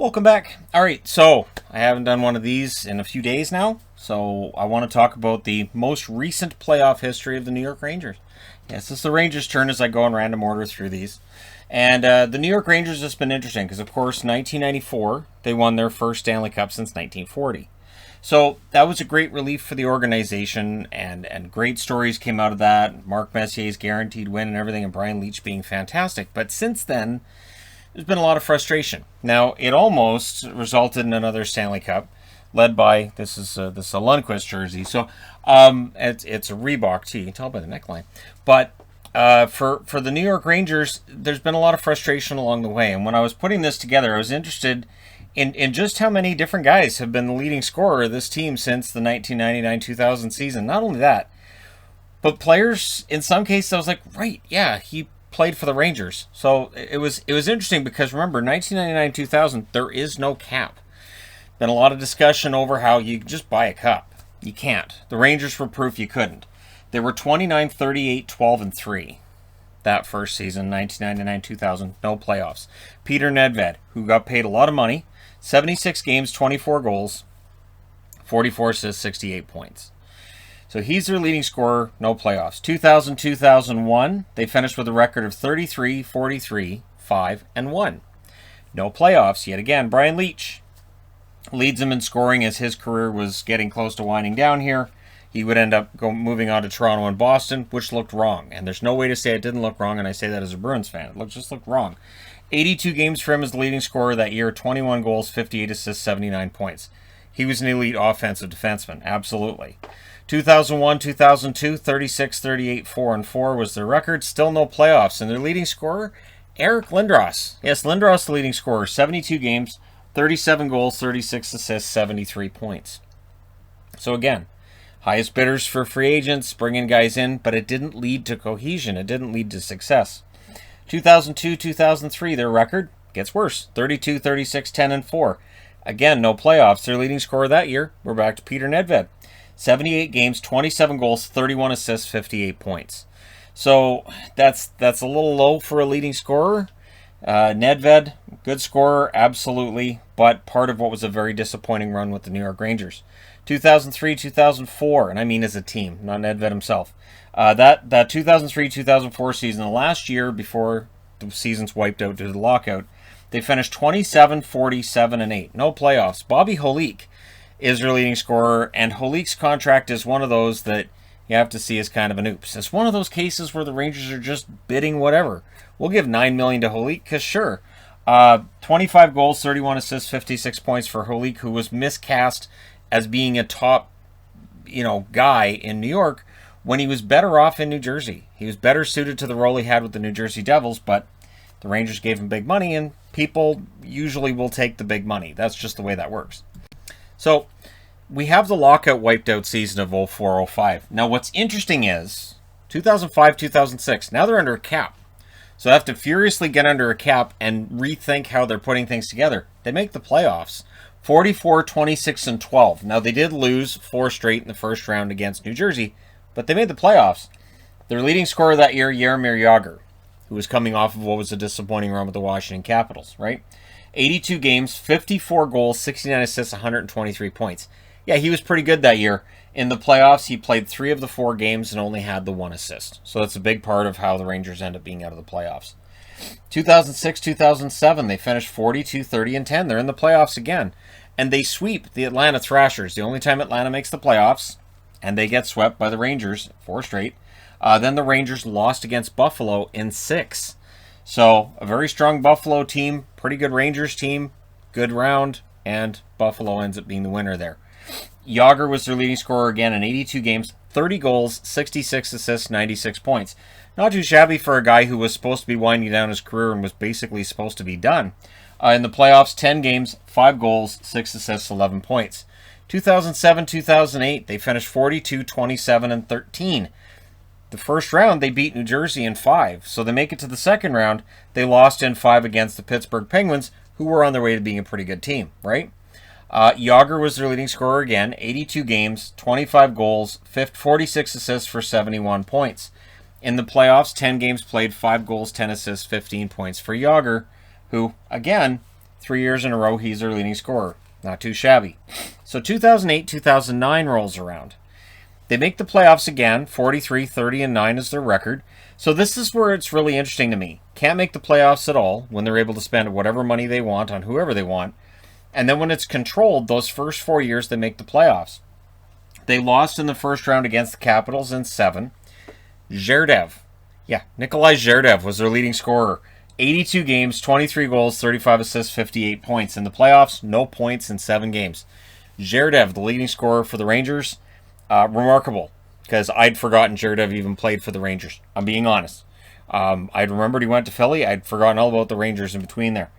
Welcome back. All right, so I haven't done one of these in a few days now, so I want to talk about the most recent playoff history of the New York Rangers. Yes, it's the Rangers' turn as I go in random order through these. And the New York Rangers has been interesting because, of course, 1994, they won their first Stanley Cup since 1940. So that was a great relief for the organization, and great stories came out of that. Mark Messier's guaranteed win and everything, and Brian Leetch being fantastic. But since then, there's been a lot of frustration. Now, it almost resulted in another Stanley Cup, led by, this is a Lundqvist jersey. So it's a Reebok too, you can tell by the neckline. But for the New York Rangers, there's been a lot of frustration along the way. And when I was putting this together, I was interested in just how many different guys have been the leading scorer of this team since the 1999-2000 season. Not only that, but players, in some cases, I was like, right, yeah, he played for the Rangers. So it was interesting because, remember, 1999-2000, there is no cap. Been a lot of discussion over how you just buy a cup. You can't. The Rangers were proof you couldn't. They were 29, 38, 12, and 3 that first season, 1999-2000, no playoffs. Peter Nedved, who got paid a lot of money, 76 games, 24 goals, 44 assists, 68 points. So he's their leading scorer, no playoffs. 2000-2001, they finished with a record of 33, 43, 5, and 1. No playoffs yet again. Brian Leetch leads him in scoring as his career was getting close to winding down here. He would end up moving on to Toronto and Boston, which looked wrong. And there's no way to say it didn't look wrong, and I say that as a Bruins fan. It just looked wrong. 82 games for him as the leading scorer that year, 21 goals, 58 assists, 79 points. He was an elite offensive defenseman, absolutely. 2001-2002, 36, 38, 4, and 4 was their record. Still no playoffs. And their leading scorer, Eric Lindros. Yes, Lindros, the leading scorer, 72 games, 37 goals, 36 assists, 73 points. So again, highest bidders for free agents, bringing guys in, but it didn't lead to cohesion. It didn't lead to success. 2002-2003, their record gets worse. 32, 36, 10, and 4. Again, no playoffs. Their leading scorer that year, we're back to Peter Nedved. 78 games, 27 goals, 31 assists, 58 points. So that's a little low for a leading scorer. Nedved, good scorer, absolutely, but part of what was a very disappointing run with the New York Rangers. 2003-2004, and I mean as a team, not Nedved himself. That 2003-2004 season, the last year before the season's wiped out due to the lockout, they finished 27, 47, and 8. No playoffs. Bobby Holik is their leading scorer, and Holik's contract is one of those that you have to see as kind of an oops. It's one of those cases where the Rangers are just bidding whatever. We'll give $9 million to Holik, because sure. 25 goals, 31 assists, 56 points for Holik, who was miscast as being a top, guy in New York when he was better off in New Jersey. He was better suited to the role he had with the New Jersey Devils, but the Rangers gave him big money, and people usually will take the big money. That's just the way that works. So we have the lockout wiped out season of 04-05. Now what's interesting is 2005-2006, now they're under a cap. So they have to furiously get under a cap and rethink how they're putting things together. They make the playoffs. 44, 26, and 12. Now they did lose 4 straight in the first round against New Jersey, but they made the playoffs. Their leading scorer that year, Jaromir Jagr, who was coming off of what was a disappointing run with the Washington Capitals, right? 82 games, 54 goals, 69 assists, 123 points. Yeah, he was pretty good that year. In the playoffs, he played 3 of the 4 games and only had the 1 assist. So that's a big part of how the Rangers end up being out of the playoffs. 2006-2007, they finished 42, 30, and 10. They're in the playoffs again. And they sweep the Atlanta Thrashers. The only time Atlanta makes the playoffs. And they get swept by the Rangers, 4 straight. Then the Rangers lost against Buffalo in 6. So a very strong Buffalo team, pretty good Rangers team, good round, and Buffalo ends up being the winner there. Jagr was their leading scorer again in 82 games, 30 goals, 66 assists, 96 points. Not too shabby for a guy who was supposed to be winding down his career and was basically supposed to be done. In the playoffs, 10 games, 5 goals, 6 assists, 11 points. 2007-2008, they finished 42, 27, and 13. The first round, they beat New Jersey in 5. So they make it to the second round. They lost in 5 against the Pittsburgh Penguins, who were on their way to being a pretty good team, right? Jagr was their leading scorer again, 82 games, 25 goals, 46 assists for 71 points. In the playoffs, 10 games played, 5 goals, 10 assists, 15 points for Jagr, who, again, 3 years in a row, he's their leading scorer. Not too shabby. So 2008-2009 rolls around. They make the playoffs again. 43, 30, and 9 is their record. So this is where it's really interesting to me. Can't make the playoffs at all when they're able to spend whatever money they want on whoever they want. And then when it's controlled, those first 4 years, they make the playoffs. They lost in the first round against the Capitals in 7. Zherdev. Yeah, Nikolai Zherdev was their leading scorer. 82 games, 23 goals, 35 assists, 58 points. In the playoffs, no points in 7 games. Zherdev, the leading scorer for the Rangers, remarkable, because I'd forgotten Zherdev even played for the Rangers. I'm being honest. I'd remembered he went to Philly. I'd forgotten all about the Rangers in between there.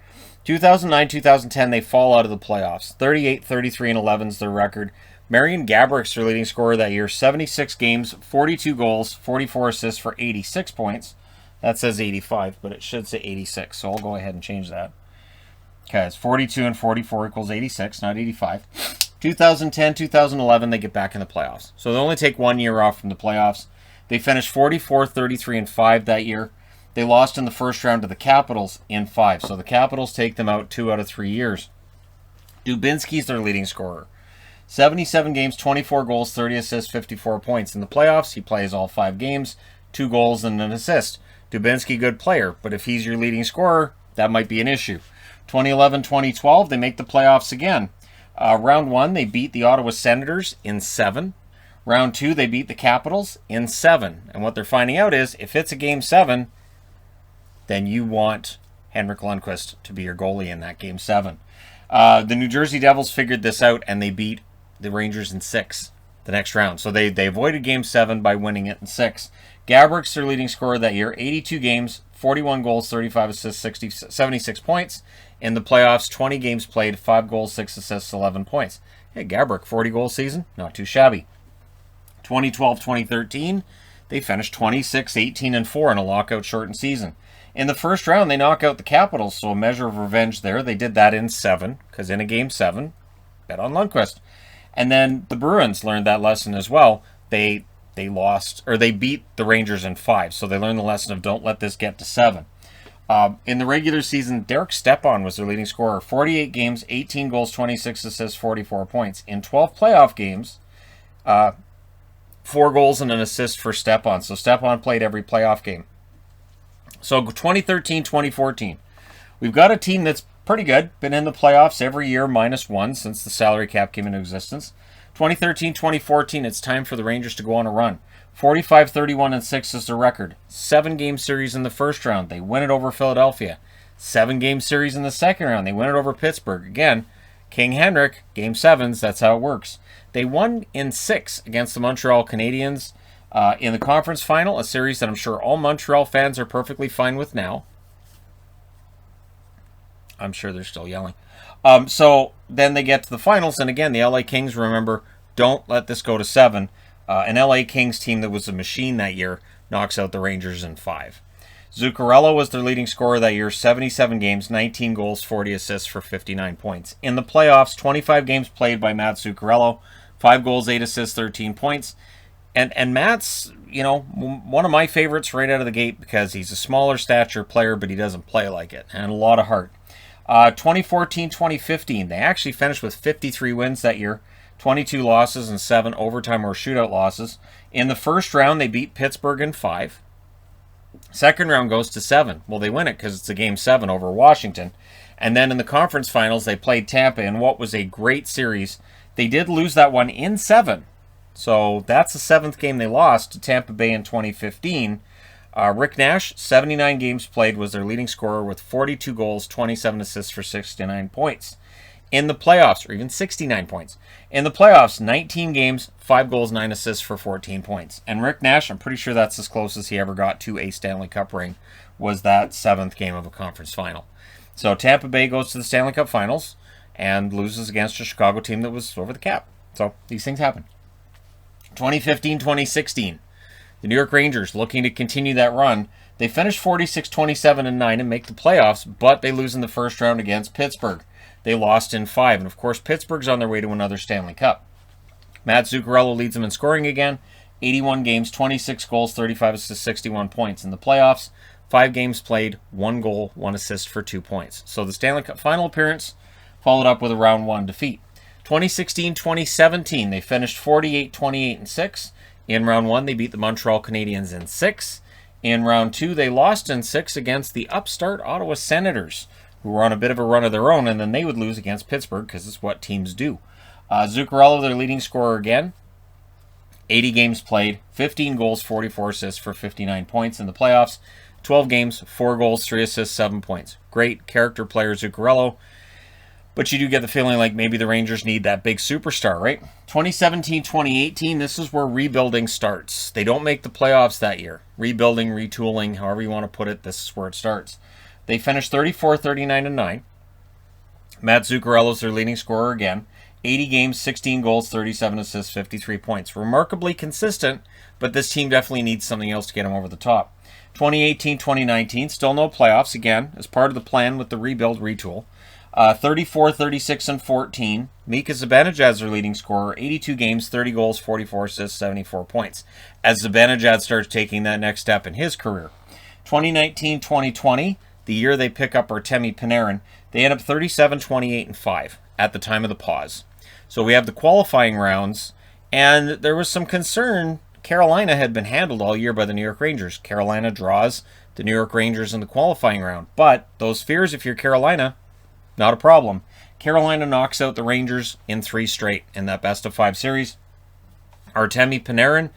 2009-2010, they fall out of the playoffs. 38, 33, and 11 is their record. Marian Gabourik's their leading scorer that year. 76 games, 42 goals, 44 assists for 86 points. That says 85, but it should say 86, so I'll go ahead and change that. Okay, it's 42 and 44 equals 86, not 85. 2010-2011, they get back in the playoffs. So they only take 1 year off from the playoffs. They finished 44, 33, and 5 that year. They lost in the first round to the Capitals in 5. So the Capitals take them out 2 out of 3 years. Dubinsky's their leading scorer. 77 games, 24 goals, 30 assists, 54 points. In the playoffs, he plays all 5 games, 2 goals and an assist. Dubinsky, good player, but if he's your leading scorer, that might be an issue. 2011-2012, they make the playoffs again. Round 1, they beat the Ottawa Senators in 7. Round 2, they beat the Capitals in 7. And what they're finding out is, if it's a Game 7, then you want Henrik Lundqvist to be your goalie in that Game 7. The New Jersey Devils figured this out, and they beat the Rangers in 6 the next round. So they avoided Game 7 by winning it in 6. Gabourik's their leading scorer that year. 82 games, 41 goals, 35 assists, 76 points. In the playoffs, 20 games played, 5 goals, 6 assists, 11 points. Hey, Gaborik, 40-goal season. Not too shabby. 2012-2013, they finished 26, 18, and 4 in a lockout-shortened season. In the first round, they knock out the Capitals, so a measure of revenge there. They did that in 7, because in a Game 7, bet on Lundqvist. And then the Bruins learned that lesson as well. They beat the Rangers in 5, so they learned the lesson of don't let this get to 7. In the regular season, Derek Stepan was their leading scorer. 48 games, 18 goals, 26 assists, 44 points. In 12 playoff games, 4 goals and an assist for Stepan. So Stepan played every playoff game. So 2013-2014, we've got a team that's pretty good. Been in the playoffs every year -1 since the salary cap came into existence. 2013-2014, it's time for the Rangers to go on a run. 45, 31, and 6 is their record. 7-game series in the first round. They win it over Philadelphia. 7-game series in the second round. They win it over Pittsburgh. Again, King Henrik, Game 7s, that's how it works. They won in 6 against the Montreal Canadiens in the conference final, a series that I'm sure all Montreal fans are perfectly fine with now. I'm sure they're still yelling. So then they get to the finals, and again, the LA Kings, remember, don't let this go to 7. An LA Kings team that was a machine that year knocks out the Rangers in 5. Zuccarello was their leading scorer that year, 77 games, 19 goals, 40 assists for 59 points. In the playoffs, 25 games played by Matt Zuccarello, 5 goals, 8 assists, 13 points. And Matt's, one of my favorites right out of the gate because he's a smaller stature player, but he doesn't play like it, and a lot of heart. 2014-2015, they actually finished with 53 wins that year, 22 losses and 7 overtime or shootout losses. In the first round, they beat Pittsburgh in 5. Second round goes to 7. Well, they win it because it's a Game 7 over Washington. And then in the conference finals, they played Tampa in what was a great series. They did lose that one in 7. So that's the 7th game they lost to Tampa Bay in 2015. Rick Nash, 79 games played, was their leading scorer with 42 goals, 27 assists for 69 points. In the playoffs, or even 69 points. In the playoffs, 19 games, 5 goals, 9 assists for 14 points. And Rick Nash, I'm pretty sure that's as close as he ever got to a Stanley Cup ring, was that 7th game of a conference final. So Tampa Bay goes to the Stanley Cup finals and loses against a Chicago team that was over the cap. So these things happen. 2015-2016, the New York Rangers looking to continue that run. They finish 46, 27, and 9 and make the playoffs, but they lose in the first round against Pittsburgh. They lost in 5, and of course Pittsburgh's on their way to another Stanley Cup. Matt Zuccarello leads them in scoring again. 81 games, 26 goals, 35 assists, 61 points. In the playoffs, 5 games played, 1 goal, 1 assist for 2 points. So the Stanley Cup final appearance followed up with a round 1 defeat. 2016-2017, they finished 48-28-6. In round 1, they beat the Montreal Canadiens in 6. In round 2, they lost in 6 against the upstart Ottawa Senators, who were on a bit of a run of their own, and then they would lose against Pittsburgh because it's what teams do. Zuccarello, their leading scorer again. 80 games played, 15 goals, 44 assists for 59 points in the playoffs. 12 games, 4 goals, 3 assists, 7 points. Great character player, Zuccarello. But you do get the feeling like maybe the Rangers need that big superstar, right? 2017-2018, this is where rebuilding starts. They don't make the playoffs that year. Rebuilding, retooling, however you want to put it, this is where it starts. They finished 34-39-9. Matt Zuccarello's their leading scorer again. 80 games, 16 goals, 37 assists, 53 points. Remarkably consistent, but this team definitely needs something else to get them over the top. 2018-2019, still no playoffs, again, as part of the plan with the rebuild retool. 34-36-14. Mika Zibanejad's their leading scorer. 82 games, 30 goals, 44 assists, 74 points. As Zibanejad starts taking that next step in his career. 2019-2020, the year they pick up Artemi Panarin, they end up 37-28-5 at the time of the pause. So we have the qualifying rounds, and there was some concern. Carolina had been handled all year by the New York Rangers. Carolina draws the New York Rangers in the qualifying round. But those fears, if you're Carolina, not a problem. Carolina knocks out the Rangers in 3 straight in that best-of-5 series. Artemi Panarin,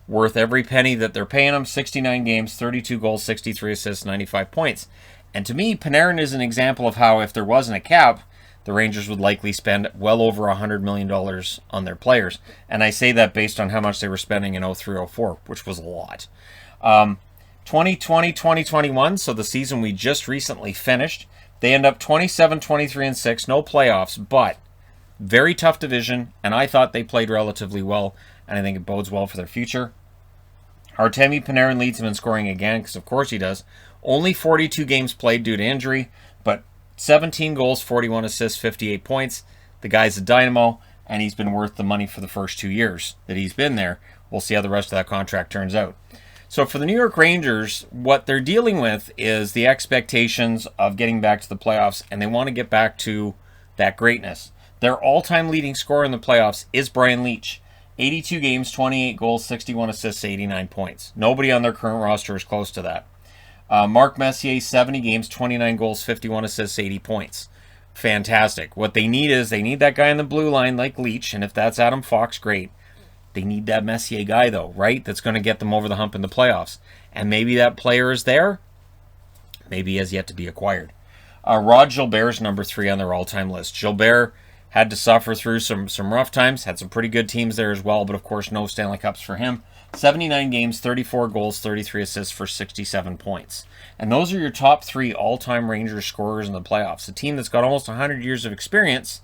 worth every penny that they're paying him. 69 games, 32 goals, 63 assists, 95 points. And to me, Panarin is an example of how if there wasn't a cap, the Rangers would likely spend well over $100 million on their players. And I say that based on how much they were spending in 03-04, which was a lot. 2020-2021, so the season we just recently finished, they end up 27-23-6, no playoffs, but very tough division, and I thought they played relatively well, and I think it bodes well for their future. Artemi Panarin leads them in scoring again, because of course he does. Only 42 games played due to injury, but 17 goals, 41 assists, 58 points. The guy's a dynamo, and he's been worth the money for the first 2 years that he's been there. We'll see how the rest of that contract turns out. So for the New York Rangers, what they're dealing with is the expectations of getting back to the playoffs, and they want to get back to that greatness. Their all-time leading scorer in the playoffs is Brian Leetch. 82 games, 28 goals, 61 assists, 89 points. Nobody on their current roster is close to that. Mark Messier, 70 games, 29 goals, 51 assists, 80 points. Fantastic. What they need is they need that guy in the blue line like Leetch, and if that's Adam Fox, great. They need that Messier guy, though, right? That's going to get them over the hump in the playoffs. And maybe that player is there. Maybe he has yet to be acquired. Rod Gilbert's number 3 on their all-time list. Gilbert had to suffer through some rough times. Had some pretty good teams there as well, but of course no Stanley Cups for him. 79 games, 34 goals, 33 assists for 67 points. And those are your top 3 all-time Rangers scorers in the playoffs. A team that's got almost 100 years of experience,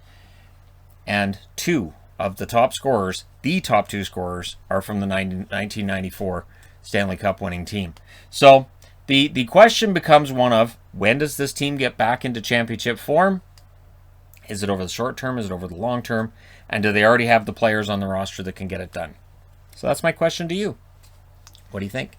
and 2 of the top scorers, the top 2 scorers, are from the 1994 Stanley Cup winning team. So the question becomes one of, when does this team get back into championship form? Is it over the short term? Is it over the long term? And do they already have the players on the roster that can get it done? So that's my question to you. What do you think?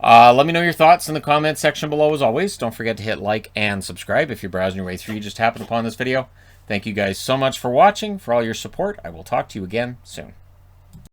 Let me know your thoughts in the comments section below as always. Don't forget to hit like and subscribe if you're browsing your way through. You just happened upon this video. Thank you guys so much for watching, for all your support. I will talk to you again soon.